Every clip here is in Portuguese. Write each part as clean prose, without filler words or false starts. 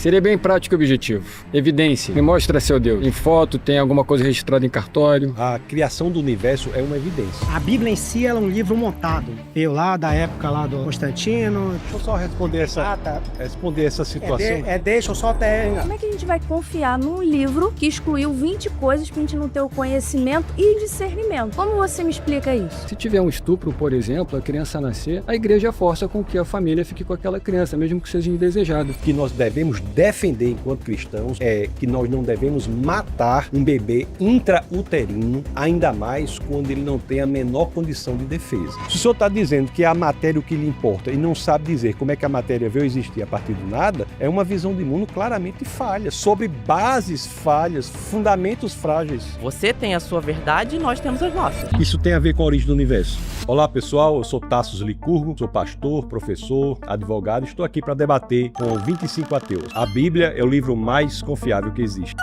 Seria bem prático e objetivo. Evidência. Me mostra seu Deus. Em foto, tem alguma coisa registrada em cartório. A criação do universo é uma evidência. A Bíblia em si ela é um livro montado. Veio lá da época lá do Constantino. Deixa eu só responder essa situação. Deixa eu só até... Como é que a gente vai confiar num livro que excluiu 20 coisas pra gente não ter o conhecimento e discernimento? Como você me explica isso? Se tiver um estupro, por exemplo, a criança nascer, a igreja força com que a família fique com aquela criança, mesmo que seja indesejado. O que nós devemos defender enquanto cristãos é que nós não devemos matar um bebê intrauterino, ainda mais quando ele não tem a menor condição de defesa. Se o senhor está dizendo que é a matéria o que lhe importa e não sabe dizer como é que a matéria veio existir a partir do nada, é uma visão de mundo claramente falha, sobre bases falhas, fundamentos frágeis. Você tem a sua verdade e nós temos as nossas. Isso tem a ver com a origem do universo. Olá pessoal, eu sou Tassos Licurgo, sou pastor, professor, advogado, estou aqui para debater com 25 ateus. A Bíblia é o livro mais confiável que existe.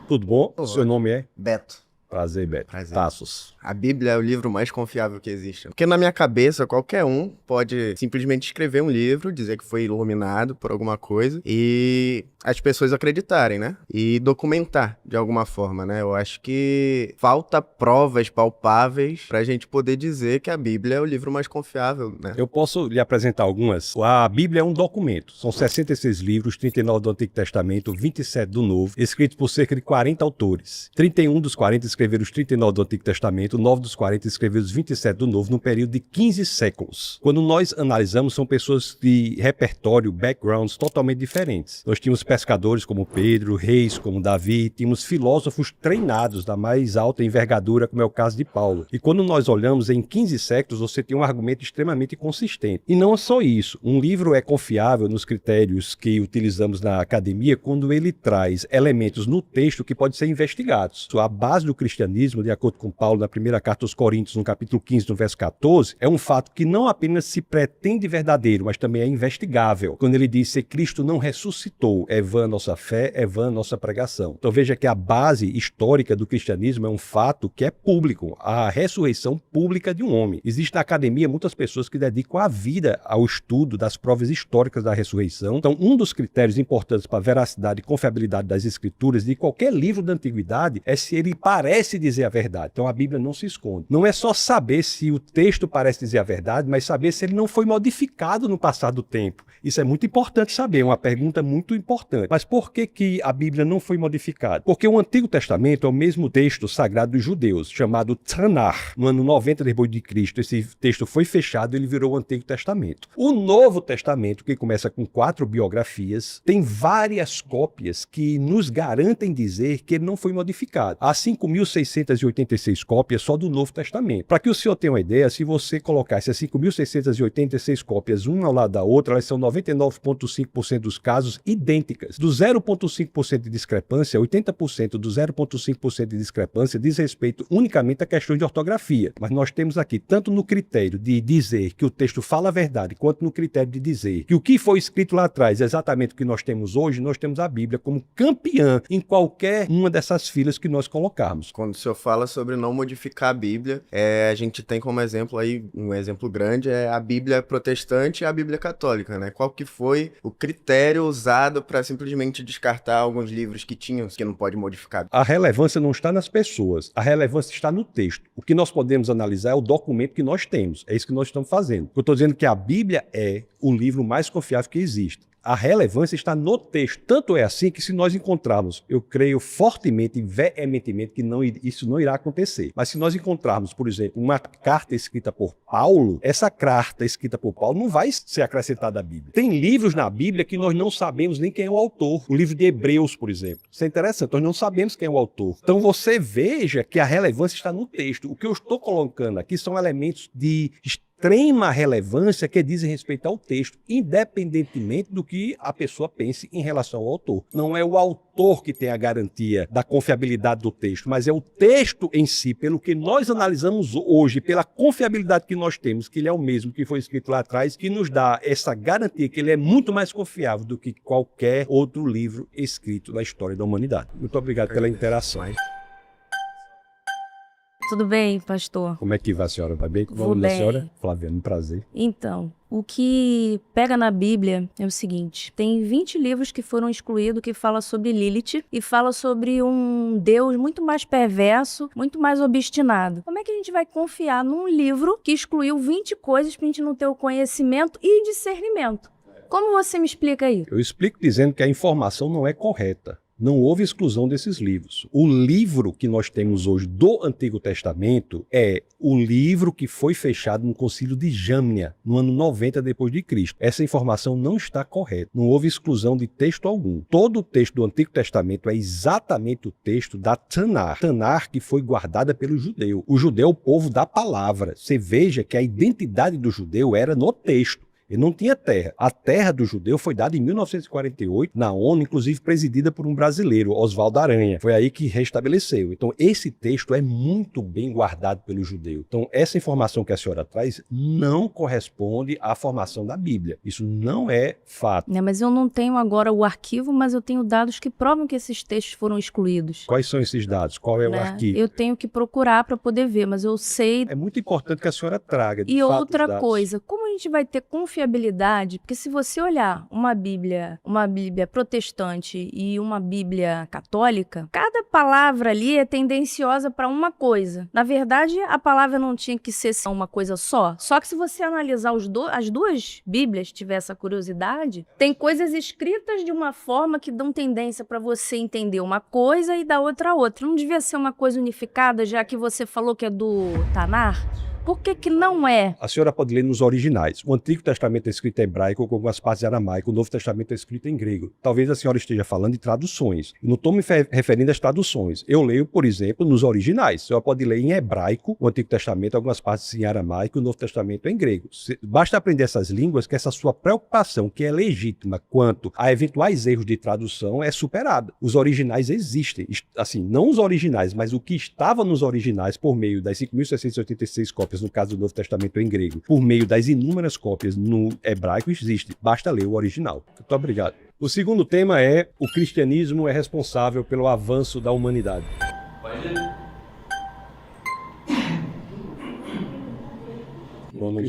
Tudo bom? Olá. Seu nome é? Beto. Prazer, Beto. Prazer. Tassos. A Bíblia é o livro mais confiável que existe. Porque na minha cabeça, qualquer um pode simplesmente escrever um livro, dizer que foi iluminado por alguma coisa e as pessoas acreditarem, né? E documentar de alguma forma, né? Eu acho que falta provas palpáveis pra gente poder dizer que a Bíblia é o livro mais confiável, né? Eu posso lhe apresentar algumas. A Bíblia é um documento. São 66 livros, 39 do Antigo Testamento, 27 do Novo, escritos por cerca de 40 autores. 31 dos 40 escreveram os 39 do Antigo Testamento, 9 dos 40 escreveram os 27 do Novo, num período de 15 séculos. Quando nós analisamos, são pessoas de repertório, backgrounds totalmente diferentes. Nós tínhamos pescadores como Pedro, reis como Davi, tínhamos filósofos treinados da mais alta envergadura, como é o caso de Paulo. E quando nós olhamos em 15 séculos, você tem um argumento extremamente consistente. E não só isso, um livro é confiável nos critérios que utilizamos na academia quando ele traz elementos no texto que podem ser investigados. A base do cristianismo, de acordo com Paulo, na primeira carta aos Coríntios, no capítulo 15, no verso 14, é um fato que não apenas se pretende verdadeiro, mas também é investigável. Quando ele diz que Cristo não ressuscitou, é vã nossa fé, é vã nossa pregação. Então veja que a base histórica do cristianismo é um fato que é público, a ressurreição pública de um homem. Existe na academia muitas pessoas que dedicam a vida ao estudo das provas históricas da ressurreição. Então um dos critérios importantes para a veracidade e confiabilidade das escrituras de qualquer livro da antiguidade é se ele parece dizer a verdade. Então a Bíblia não se esconde. Não é só saber se o texto parece dizer a verdade, mas saber se ele não foi modificado no passar do tempo. Isso é muito importante saber, é uma pergunta muito importante. Mas por que a Bíblia não foi modificada? Porque o Antigo Testamento é o mesmo texto sagrado dos judeus, chamado Tanakh. No ano 90 depois de Cristo, esse texto foi fechado e ele virou o Antigo Testamento. O Novo Testamento, que começa com 4 biografias, tem várias cópias que nos garantem dizer que ele não foi modificado. Há 5.686 cópias só do Novo Testamento. Para que o senhor tenha uma ideia, se você colocar essas 5.686 cópias uma ao lado da outra, elas são 99,5% dos casos idênticas. Do 0,5% de discrepância, 80% do 0,5% de discrepância diz respeito unicamente a questões de ortografia. Mas nós temos aqui, tanto no critério de dizer que o texto fala a verdade, quanto no critério de dizer que o que foi escrito lá atrás é exatamente o que nós temos hoje, nós temos a Bíblia como campeã em qualquer uma dessas filas que nós colocarmos. Quando o senhor fala sobre não modificar a Bíblia, a gente tem como exemplo aí, um exemplo grande, é a Bíblia protestante e a Bíblia católica, né? Qual que foi o critério usado para simplesmente descartar alguns livros que tinham, que não pode modificar? A relevância não está nas pessoas, a relevância está no texto. O que nós podemos analisar é o documento que nós temos, é isso que nós estamos fazendo. Eu estou dizendo que a Bíblia é o livro mais confiável que existe. A relevância está no texto. Tanto é assim que se nós encontrarmos, eu creio fortemente e veementemente que isso não irá acontecer. Mas se nós encontrarmos, por exemplo, uma carta escrita por Paulo, essa carta escrita por Paulo não vai ser acrescentada à Bíblia. Tem livros na Bíblia que nós não sabemos nem quem é o autor. O livro de Hebreus, por exemplo. Isso é interessante, nós não sabemos quem é o autor. Então você veja que a relevância está no texto. O que eu estou colocando aqui são elementos de extrema relevância que dizem respeito ao texto, independentemente do que a pessoa pense em relação ao autor. Não é o autor que tem a garantia da confiabilidade do texto, mas é o texto em si, pelo que nós analisamos hoje, pela confiabilidade que nós temos, que ele é o mesmo que foi escrito lá atrás, que nos dá essa garantia que ele é muito mais confiável do que qualquer outro livro escrito na história da humanidade. Muito obrigado pela interação. Tudo bem, pastor? Como é que vai, senhora? Vai bem? Vou da bem. senhora? Flaviano, prazer. Então, o que pega na Bíblia é o seguinte: tem 20 livros que foram excluídos que fala sobre Lilith e fala sobre um Deus muito mais perverso, muito mais obstinado. Como é que a gente vai confiar num livro que excluiu 20 coisas pra gente não ter o conhecimento e discernimento? Como você me explica isso? Eu explico dizendo que a informação não é correta. Não houve exclusão desses livros. O livro que nós temos hoje do Antigo Testamento é o livro que foi fechado no Concílio de Jâmnia, no ano 90 depois de Cristo. Essa informação não está correta. Não houve exclusão de texto algum. Todo o texto do Antigo Testamento é exatamente o texto da Tanar. Tanar que foi guardada pelo judeu. O judeu é o povo da palavra. Você veja que a identidade do judeu era no texto. Ele não tinha terra. A terra do judeu foi dada em 1948 na ONU, inclusive presidida por um brasileiro, Oswaldo Aranha. Foi aí que restabeleceu. Então, esse texto é muito bem guardado pelo judeu. Então, essa informação que a senhora traz não corresponde à formação da Bíblia. Isso não é fato. Mas eu não tenho agora o arquivo, mas eu tenho dados que provam que esses textos foram excluídos. Quais são esses dados? Qual é o arquivo? Eu tenho que procurar para poder ver, mas eu sei. É muito importante que a senhora traga, de E fato, outra os dados. coisa, como a gente vai ter confiabilidade? Porque se você olhar uma Bíblia protestante e uma Bíblia católica, cada palavra ali é tendenciosa para uma coisa. Na verdade, a palavra não tinha que ser uma coisa só. Só que se você analisar as duas Bíblias, tiver essa curiosidade, tem coisas escritas de uma forma que dão tendência para você entender uma coisa e da outra. Não devia ser uma coisa unificada, já que você falou que é do Tanar? Por que não é? A senhora pode ler nos originais. O Antigo Testamento é escrito em hebraico com algumas partes em aramaico. O Novo Testamento é escrito em grego. Talvez a senhora esteja falando de traduções. Eu não estou me referindo às traduções. Eu leio, por exemplo, nos originais. A senhora pode ler em hebraico o Antigo Testamento, algumas partes em aramaico e o Novo Testamento em grego. Basta aprender essas línguas que essa sua preocupação, que é legítima quanto a eventuais erros de tradução, é superada. Os originais existem. Assim, não os originais, mas o que estava nos originais por meio das 5.686 cópias no caso do Novo Testamento em grego, por meio das inúmeras cópias no hebraico, existe. Basta ler o original. Muito obrigado. O segundo tema é: o cristianismo é responsável pelo avanço da humanidade. Bom nome,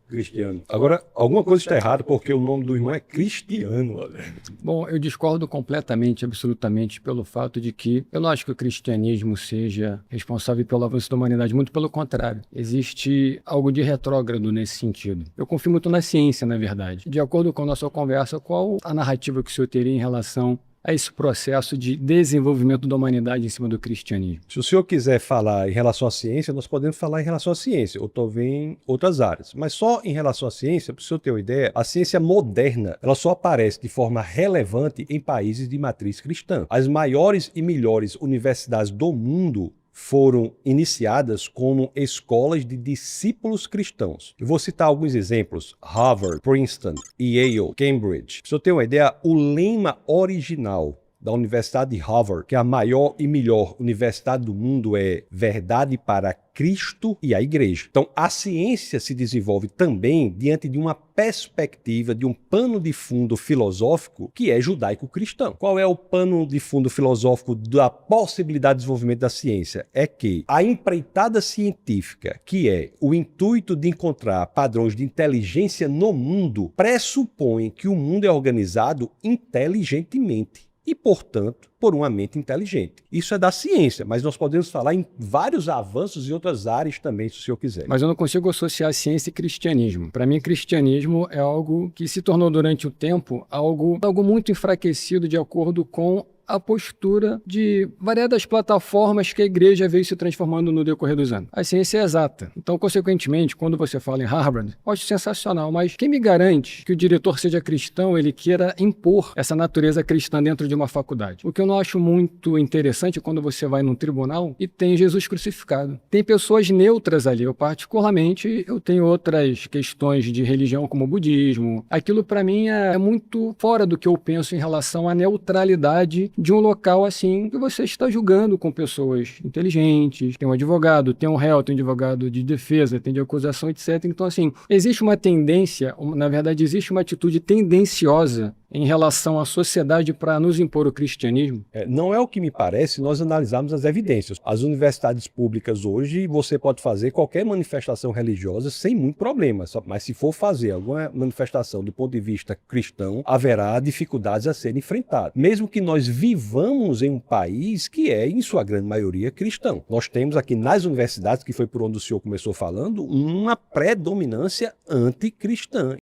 Cristiano. Agora, alguma coisa está errada porque o nome do irmão é Cristiano. Olha. Bom, eu discordo completamente, absolutamente, pelo fato de que eu não acho que o cristianismo seja responsável pelo avanço da humanidade, muito pelo contrário. Existe algo de retrógrado nesse sentido. Eu confio muito na ciência, na verdade. De acordo com a nossa conversa, qual a narrativa que o senhor teria em relação a esse processo de desenvolvimento da humanidade em cima do cristianismo? Se o senhor quiser falar em relação à ciência, nós podemos falar em relação à ciência, ou talvez em outras áreas. Mas só em relação à ciência, para o senhor ter uma ideia, a ciência moderna, ela só aparece de forma relevante em países de matriz cristã. As maiores e melhores universidades do mundo foram iniciadas como escolas de discípulos cristãos. Eu vou citar alguns exemplos: Harvard, Princeton, Yale, Cambridge. Para o senhor ter uma ideia, o lema original da Universidade de Harvard, que é a maior e melhor universidade do mundo, é verdade para Cristo e a Igreja. Então, a ciência se desenvolve também diante de uma perspectiva, de um pano de fundo filosófico que é judaico-cristão. Qual é o pano de fundo filosófico da possibilidade de desenvolvimento da ciência? É que a empreitada científica, que é o intuito de encontrar padrões de inteligência no mundo, pressupõe que o mundo é organizado inteligentemente e, portanto, por uma mente inteligente. Isso é da ciência, mas nós podemos falar em vários avanços em outras áreas também, se o senhor quiser. Mas eu não consigo associar ciência e cristianismo. Para mim, cristianismo é algo que se tornou durante o tempo algo muito enfraquecido de acordo com a postura de variadas plataformas que a igreja veio se transformando no decorrer dos anos. A ciência é exata. Então, consequentemente, quando você fala em Harvard, eu acho sensacional, mas quem me garante que o diretor seja cristão, ele queira impor essa natureza cristã dentro de uma faculdade? O que eu não acho muito interessante é quando você vai num tribunal e tem Jesus crucificado. Tem pessoas neutras ali. Eu, particularmente, eu tenho outras questões de religião, como o budismo. Aquilo, para mim, é muito fora do que eu penso em relação à neutralidade de um local assim que você está julgando com pessoas inteligentes, tem um advogado, tem um réu, tem um advogado de defesa, tem de acusação, etc. Então, assim, existe uma tendência, na verdade, existe uma atitude tendenciosa em relação à sociedade para nos impor o cristianismo? Não é o que me parece nós analisarmos as evidências. As universidades públicas hoje, você pode fazer qualquer manifestação religiosa sem muito problema, mas se for fazer alguma manifestação do ponto de vista cristão, haverá dificuldades a serem enfrentadas. Mesmo que nós vivamos em um país que é, em sua grande maioria, cristão. Nós temos aqui nas universidades, que foi por onde o senhor começou falando, uma predominância anticristã.